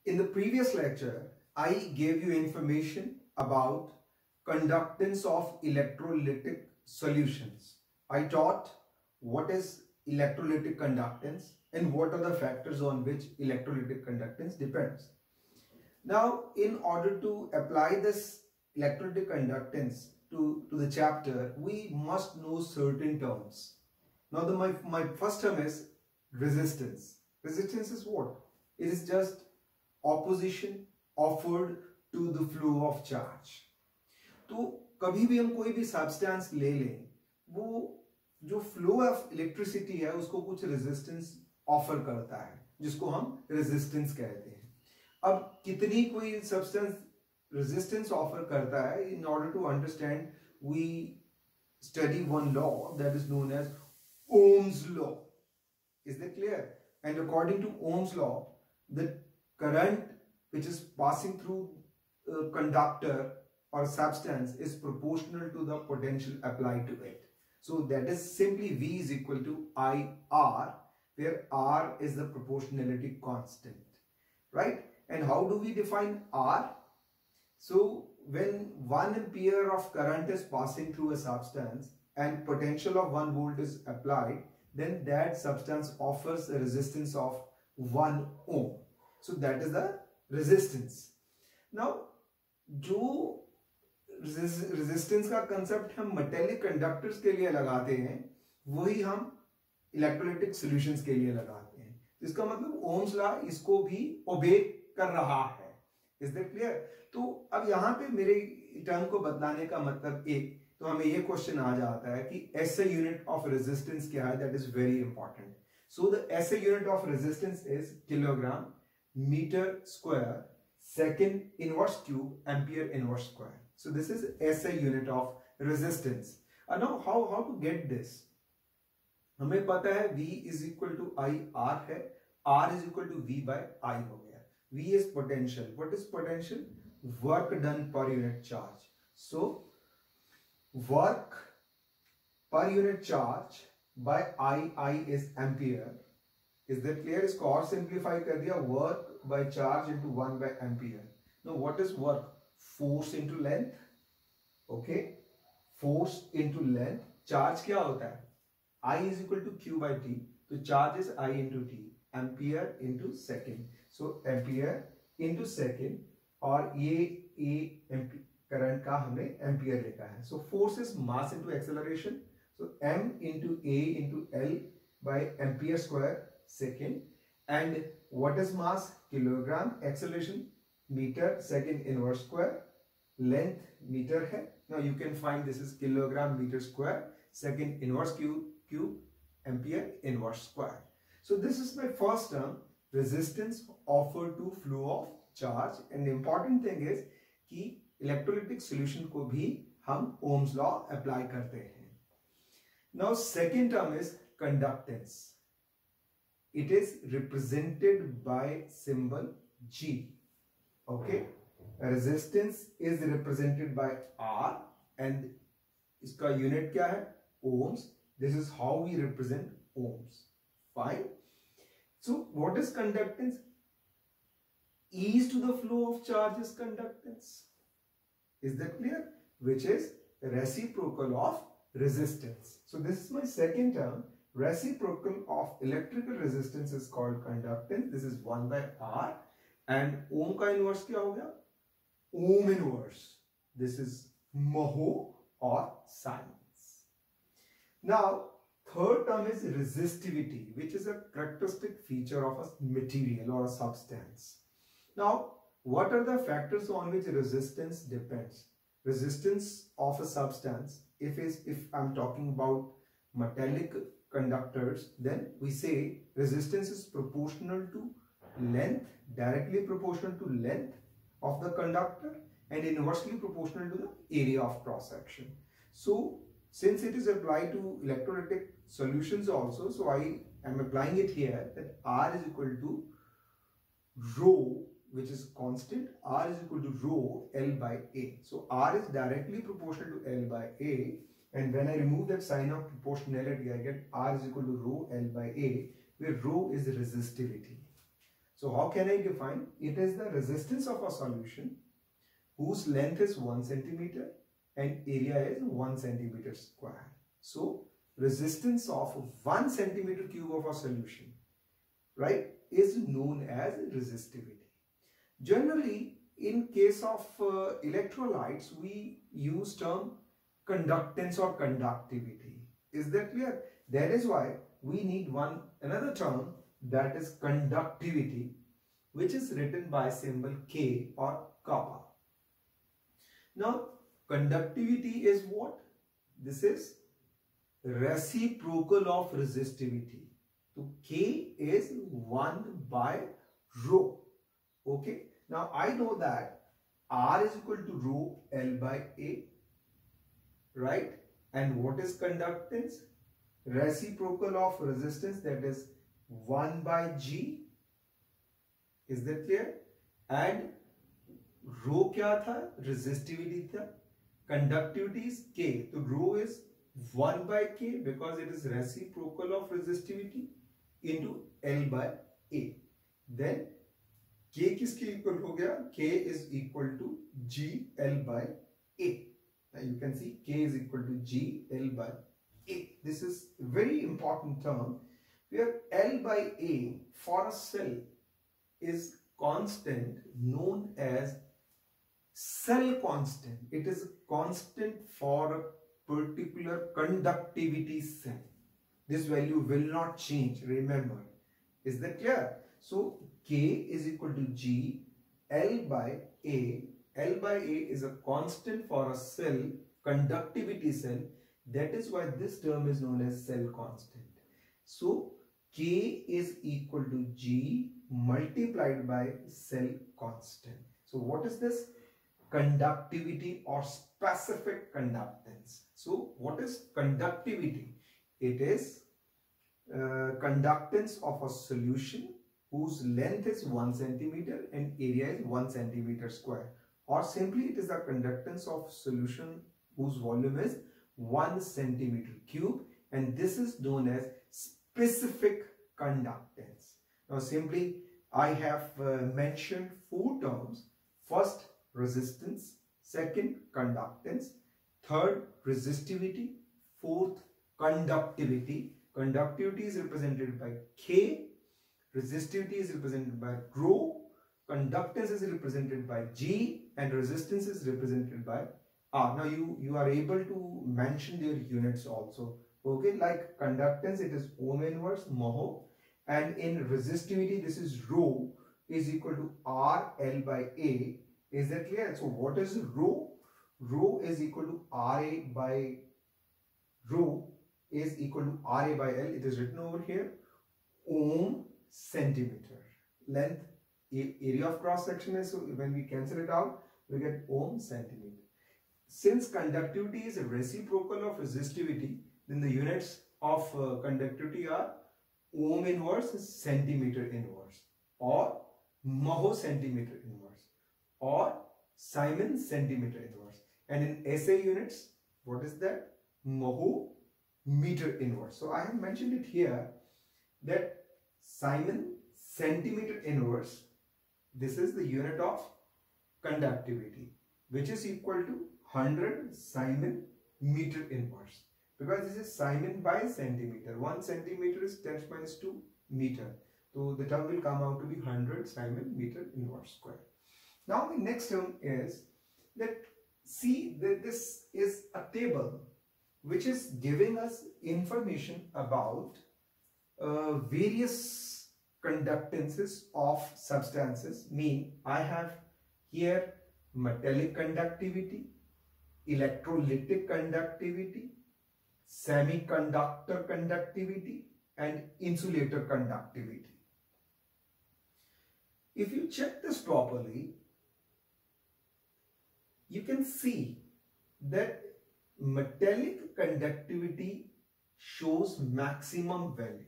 In the previous lecture, I gave you information about conductance of electrolytic solutions. I taught what is electrolytic conductance and what are the factors on which electrolytic conductance depends. Now, in order to apply this electrolytic conductance to the chapter, we must know certain terms. Now, my first term is resistance. Resistance is what? It is just opposition offered to the flow of charge. तो कभी भी हम कोई भी substance ले लें, वो जो फ्लो ऑफ इलेक्ट्रिसिटी है उसको कुछ रेजिस्टेंस ऑफर करता है, जिसको हम रेजिस्टेंस कहते हैं. अब कितनी कोई सब्सटेंस रेजिस्टेंस ऑफर करता है, in order to understand we study one law that is known as Ohm's law. Is that clear? And according to Ohm's law, the current which is passing through a conductor or substance is proportional to the potential applied to it. So that is simply V is equal to IR, where R is the proportionality constant, right? And how do we define R? So when 1 ampere of current is passing through a substance and potential of 1 volt is applied, then that substance offers a resistance of 1 ohm. So that is the resistance. Now, जो resistance का concept हम metallic conductors के लिए लगाते हैं, वही हम electrolytic solutions के लिए लगाते हैं. इसका मतलब Ohm's law इसको भी obey कर रहा है. Is that clear? तो अब यहाँ पे मेरे टर्म को बदलाने का मतलब एक, तो हमें ये क्वेश्चन आ जाता है कि SI यूनिट ऑफ रेजिस्टेंस क्या है. That is very important. So the SI unit of resistance is kilogram metre square second inverse cube ampere inverse square. So this is SI unit of resistance. Now how to get this. हमें पता है V is equal to I R है, R is equal to V by I हो गया. V is potential. What is potential? Work done per unit charge. So work per unit charge by I is ampere. Is that clear? इसको और simplify कर दिया, work by charge into 1 by ampere. Now what is work? Force into length. Okay, force into length. Charge क्या होता है? I is equal to Q by T. तो charge is I into T. Ampere into second. So ampere into second. और ये current का हमने ampere लिखा है. So force is mass into acceleration. So m into a into l by ampere square second. And what is mass? Kilogram. Acceleration metre second inverse square. Length metre है. Now you can find this is kilogram metre square second inverse cube ampere inverse square. So this is my first term, resistance offer to flow of charge. And important thing is कि electrolytic solution को भी हम ohms law apply करते हैं. Now second term is conductance. It is represented by symbol G. Okay, resistance is represented by R and इसका unit क्या है? Ohms. This is how we represent ohms. Fine. So what is conductance? Ease to the flow of charge is conductance. Is that clear? Which is reciprocal of resistance. So this is my second term. Reciprocal of electrical resistance is called conductance. This is 1 by R. And ohm का inverse क्या हो गया? Ohm inverse. This is Mho or science. Now, third term is resistivity, which is a characteristic feature of a material or a substance. Now, what are the factors on which resistance depends? Resistance of a substance, if I'm talking about metallic conductors, then we say resistance is proportional to length, directly proportional to length of the conductor and inversely proportional to the area of cross section. So, since it is applied to electrolytic solutions also, so I am applying it here that R is equal to rho, which is constant. R is equal to rho L by A. So R is directly proportional to L by A, and when I remove that sign of proportionality, I get R is equal to rho L by A, where rho is resistivity. So how can I define? It is the resistance of a solution whose length is 1 centimeter and area is 1 centimeter square. So resistance of 1 centimeter cube of a solution, right, is known as resistivity. Generally, in case of electrolytes, we use term conductance or conductivity. Is that clear? That is why we need another term, that is conductivity, which is written by symbol K or kappa. Now, conductivity is what? This is reciprocal of resistivity. So K is 1 by rho. Okay. Now I know that R is equal to rho L by A, right? And what is conductance? Reciprocal of resistance, that is 1 by G. Is that clear? And rho kya tha? Resistivity tha. Conductivity is K. So rho is 1 by K because it is reciprocal of resistivity into L by A. Then K किसके equal हो गया? K is equal to G L by A. Now you can see K is equal to G L by A. This is a very important term where L by A for a cell is constant known as cell constant. It is a constant for a particular conductivity cell. This value will not change, remember. Is that clear? So K is equal to G L by A. L by A is a constant for a cell, conductivity cell. That is why this term is known as cell constant. So K is equal to G multiplied by cell constant. So what is this? Conductivity or specific conductance. So what is conductivity? It is conductance of a solution whose length is 1 centimeter and area is 1 centimeter square. Or simply it is the conductance of solution whose volume is 1 centimeter cube, and this is known as specific conductance. Now simply I have mentioned 4 terms. First, resistance. Second, conductance. Third, resistivity. Fourth, conductivity. Conductivity is represented by K. Resistivity is represented by rho. Conductance is represented by G, and resistance is represented by R. Now you are able to mention their units also. Okay, like conductance, it is ohm inverse mho, and in resistivity this is rho is equal to R L by A. Is that clear? So what is rho? Rho is equal to RA by rho is equal to RA by L. It is written over here. Ohm centimeter. Length, area of cross section is, so when we cancel it out, we get ohm centimeter. Since conductivity is a reciprocal of resistivity, then the units of conductivity are ohm inverse centimeter inverse, or mho centimeter inverse, or Simon centimeter inverse. And in SI units, what is that? Mho meter inverse. So I have mentioned it here that Simon centimeter inverse, this is the unit of conductivity, which is equal to 100 Simon meter inverse, because this is Simon by centimeter. 1 centimeter is 10 minus 2 meter. So the term will come out to be 100 Simon meter inverse square. Now the next term is that, see that this is a table which is giving us information about various conductances of substances. Mean I have here metallic conductivity, electrolytic conductivity, semiconductor conductivity, and insulator conductivity. If you check this properly, you can see that metallic conductivity shows maximum value.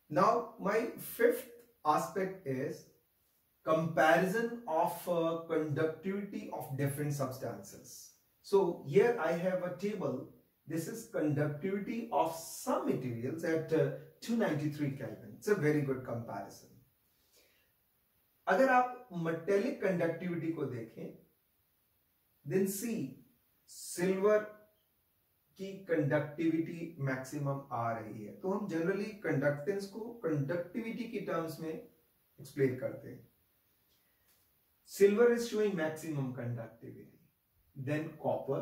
Now my fifth aspect is comparison of conductivity of different substances. So here I have a table. This is conductivity of some materials at 293 Kelvin. It's a very good comparison. अगर आप metallic conductivity को देखें, then सी silver की conductivity maximum आ रही है। तो हम generally conductance को कंडक्टिविटी की टर्म्स में एक्सप्लेन करते हैं। Silver is showing maximum conductivity, than copper.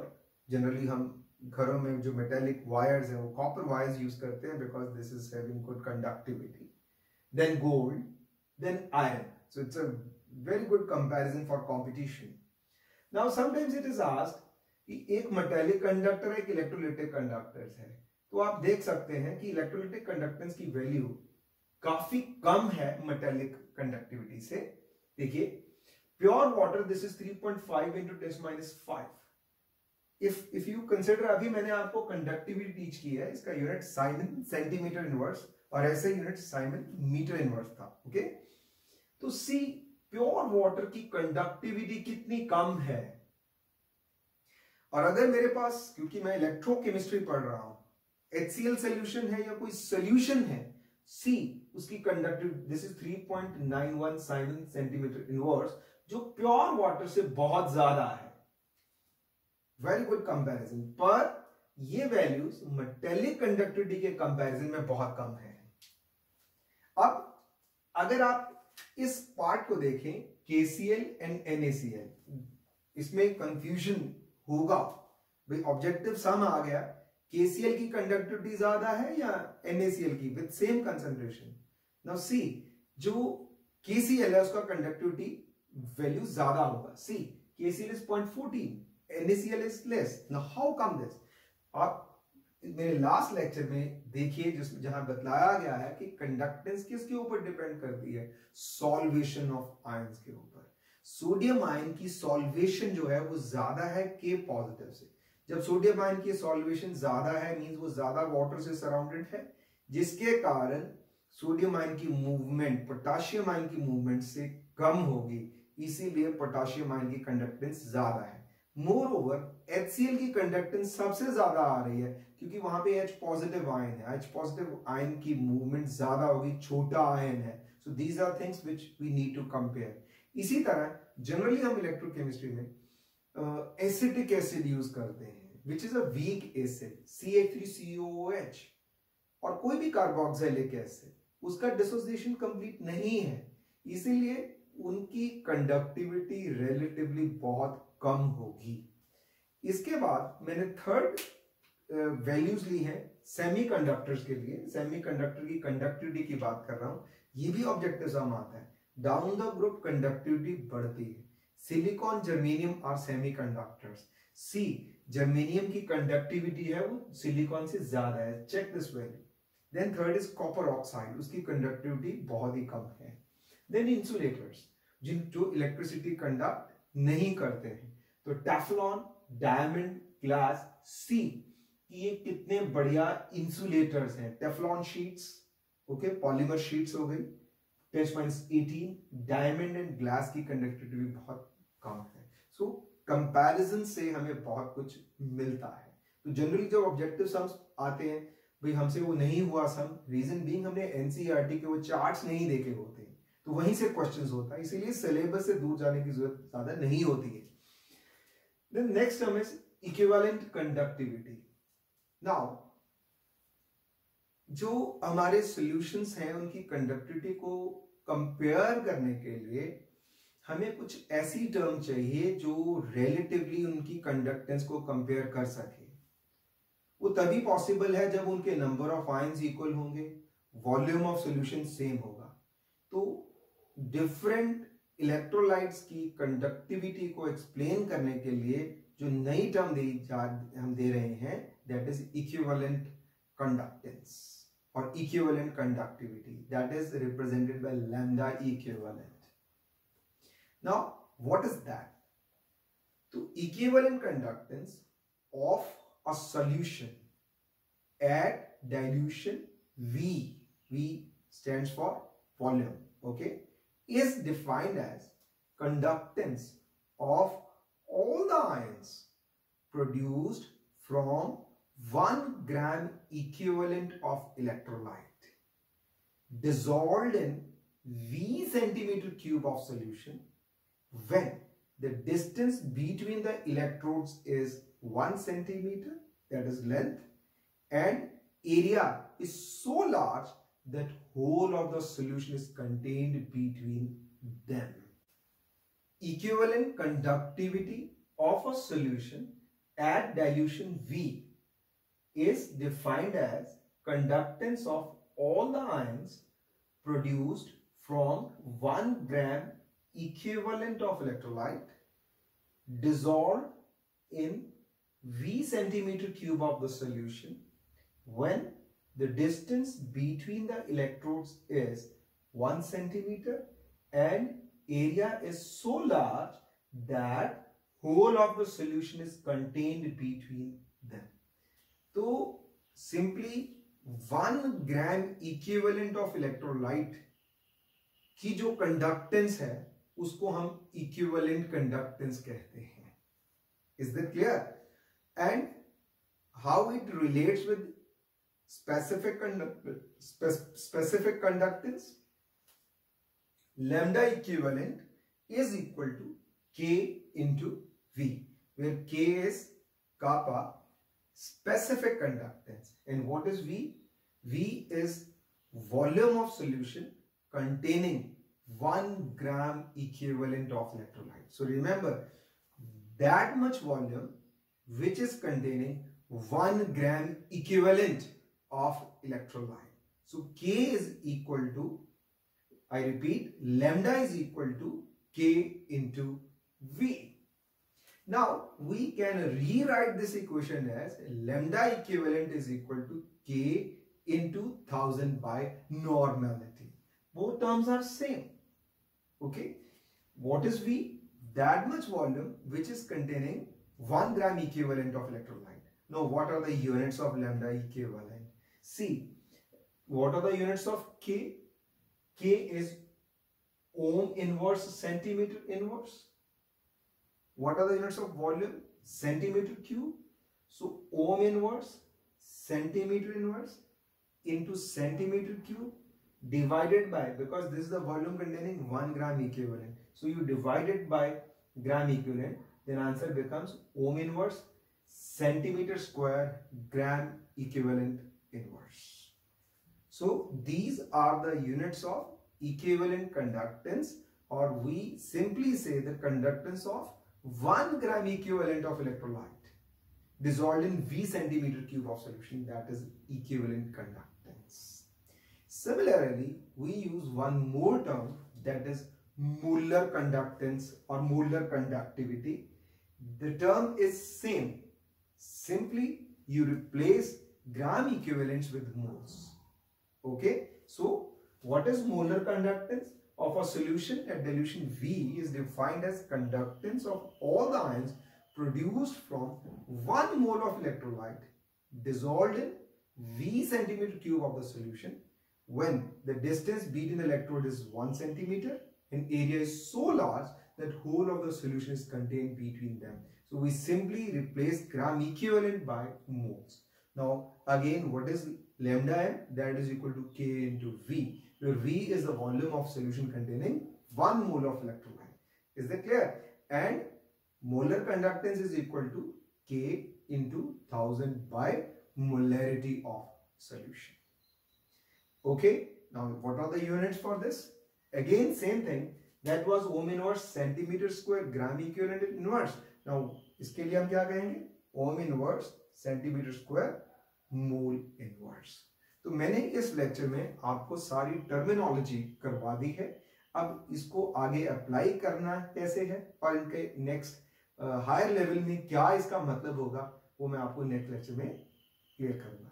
Generally हम घरों में जो मेटेलिक वायर्स हैं वो कॉपर वायर्स यूज करते हैं because this is having good conductivity, then gold, then iron. So it's a very good comparison for competition. Now sometimes it is asked कि एक मेटेलिक कंडक्टर एक इलेक्ट्रोलाइटिक कंडक्टर है, तो आप देख सकते हैं कि इलेक्ट्रोलाइटिक कंडक्टेंस की वैल्यू काफी कम है मेटेलिक कंडक्टिविटी से। देखिए pure water, this is 3.5 into 10⁻⁵। If you consider, अभी मैंने आपको कंडक्टिविटी टीच की है, इसका यूनिट साइमन सेंटीमीटर इनवर्स और ऐसे यूनिट साइमन मीटर इनवर्स था। ओके, तो सी प्योर वाटर की कंडक्टिविटी कितनी कम है। और अगर मेरे पास, क्योंकि मैं इलेक्ट्रोकेमिस्ट्री पढ़ रहा हूं, HCl सोल्यूशन है या कोई सोल्यूशन है, सी उसकी conductivity this is 3.91 Simon centimetre inverse, जो प्योर वाटर से बहुत ज्यादा है। वेरी गुड कंपैरिजन, पर ये वैल्यूज मेटेलिक कंडक्टिविटी के कंपैरिजन में बहुत कम है। अब अगर आप इस पार्ट को देखें, KCl एंड NaCl, इसमें कंफ्यूजन होगा भाई, ऑब्जेक्टिव सम आ गया, KCl की कंडक्टिविटी ज्यादा है या NaCl की with same concentration. Now see जो KCl है उसका कंडक्टिविटी वैल्यू ज्यादा होगा। सी KCl is 0.14, NaCl is less. Now how come this? आप मेरे लास्ट लेक्चर में देखिए जिसमें जहां बतलाया गया है कि कंडक्टेंस किसके ऊपर डिपेंड करती है, सॉल्वेशन ऑफ आयंस के ऊपर। सोडियम आयन की सॉल्वेशन जो है वो ज्यादा है K पॉजिटिव से। जब सोडियम आयन की सॉल्वेशन ज्यादा है मींस वो ज्यादा वाटर से सराउंडेड है, जिसके कारण सोडियम आयन की मूवमेंट पोटेशियम आयन की मूवमेंट से कम होगी, इसीलिए पोटेशियम आयन की कंडक्टेंस ज्यादा है। मोर ओवर HCl की कंडक्टेंस सबसे ज्यादा आ रही है क्योंकि वहां पे H पॉजिटिव आयन है, H पॉजिटिव आयन की मूवमेंट ज्यादा होगी, छोटा आयन है। So these are things which we need to compare. इसी तरह जनरली हम इलेक्ट्रोकेमिस्ट्री में एसिटिक एसिड यूज करते हैं which is a weak acid, CH3COOH, और कोई भी कार्बोक्सिलिक एसिड, उसका डिसोसिएशन कंप्लीट नहीं है, इसीलिए उनकी कंडक्टिविटी रिलेटिवली बहुत कम होगी। इसके बाद मैंने थर्ड वैल्यूज ली है सेमीकंडक्टर्स के लिए। सेमीकंडक्टर की कंडक्टिविटी की बात कर रहा हूं, ये भी ऑब्जेक्टिव सम आता है। डाउन द ग्रुप कंडक्टिविटी बढ़ती है। Silicon, germanium are semiconductors. See germanium की कंडक्टिविटी है वो सिलिकॉन से ज्यादा है, check this value. Then third is copper oxide, उसकी कंडक्टिविटी बहुत ही कम है। देन इंसुलेटर्स, जो इलेक्ट्रिसिटी कंडक्ट नहीं करते हैं, तो टेफ्लॉन, डायमंड, ग्लास, सी ये कितने बढ़िया इंसुलेटर्स हैं। Teflon sheets, okay, polymer sheets हो गई, 10⁻18। डायमंड एंड ग्लास की कंडक्टिविटी बहुत कम है। सो कंपैरिजन से हमें बहुत कुछ मिलता है। तो जनरली जब ऑब्जेक्टिव सम्स आते हैं, भाई हमसे वो नहीं हुआ सम, रीजन बीइंग हमने एनसीईआरटी के वो चार्ट्स नहीं देखे होते, तो वहीं से क्वेश्चंस होता है, इसीलिए सिलेबस से दूर जाने की जरूरत ज्यादा नहीं होती है। Then next term is equivalent conductivity. Now जो हमारे सॉल्यूशंस हैं उनकी कंडक्टिविटी को कंपेयर करने के लिए हमें कुछ ऐसी टर्म चाहिए जो रिलेटिवली उनकी कंडक्टेंस को कंपेयर कर सके। वो तभी पॉसिबल है जब उनके नंबर ऑफ आयंस इक्वल होंगे, वॉल्यूम ऑफ सॉल्यूशन सेम होगा। तो डिफरेंट इलेक्ट्रोलाइट्स की कंडक्टिविटी को एक्सप्लेन करने के लिए जो नई टर्म हम दे रहे हैं, दैट इज इक्विवेलेंट कंडक्टेंस और equivalent conductivity, that is represented by lambda equivalent. Now what is that? तो equivalent conductance of a solution at dilution V stands for volume, okay, is defined as conductance of all the ions produced from 1 gram equivalent of electrolyte. dissolved in V centimeter cube of solution when the distance between the electrodes is 1 centimeter, that is length, and area is so large that whole of the solution is contained between them. Equivalent conductivity of a solution at dilution V is defined as conductance of all the ions produced from 1 gram equivalent of electrolyte dissolved in V centimeter cube of the solution when the distance between the electrodes is 1 centimeter and area is so large that whole of the solution is contained between them. तो simply 1 gram equivalent of electrolyte की जो conductance है उसको हम equivalent conductance कहते हैं. Is that clear? And how it relates with specific conductance? Lambda equivalent is equal to K into V, where K is kappa, specific conductance. And what is V? V is volume of solution containing 1 gram equivalent of electrolyte. So remember, that much volume which is containing 1 gram equivalent of electrolyte. So K is equal to, I repeat, lambda is equal to K into V. Now we can rewrite this equation as lambda equivalent is equal to K into 1000 by normality. Both terms are same. Okay. What is V? That much volume which is containing 1 gram equivalent of electrolyte. Now what are the units of lambda equivalent? See, what are the units of K? K is ohm inverse centimeter inverse. What are the units of volume? Centimeter cube. So ohm inverse centimeter inverse into centimeter cube divided by, because this is the volume containing 1 gram equivalent, so you divide it by gram equivalent, then answer becomes ohm inverse centimeter square gram equivalent inverse. So these are the units of equivalent conductance, or we simply say the conductance of 1 gram equivalent of electrolyte dissolved in V centimeter cube of solution, that is equivalent conductance. Similarly, we use one more term, that is molar conductance or molar conductivity. The term is same. Simply you replace gram equivalents with moles. Okay. So what is molar conductance of a solution at dilution V is defined as conductance of all the ions produced from 1 mole of electrolyte dissolved in V centimeter cube of the solution when the distance between the electrode is 1 centimeter and area is so large that whole of the solution is contained between them. So we simply replace gram equivalent by moles. Now again, what is lambda m? That is equal to K into V, where V is the volume of solution containing 1 mole of electrolyte. Is that clear? And molar conductance is equal to K into 1000 by molarity of solution. Okay. Now what are the units for this? Again same thing, that was ohm inverse centimeter square gram equivalent inverse. Now इसके लिए हम क्या कहेंगे? Ohm inverse centimetre square mole inverse. तो मैंने इस lecture में आपको सारी टर्मिनोलॉजी करवा दी है. अब इसको आगे अप्लाई करना कैसे है और इनके नेक्स्ट हायर लेवल में क्या इसका मतलब होगा, वो मैं आपको नेक्स्ट लेक्चर में क्लियर करूंगा.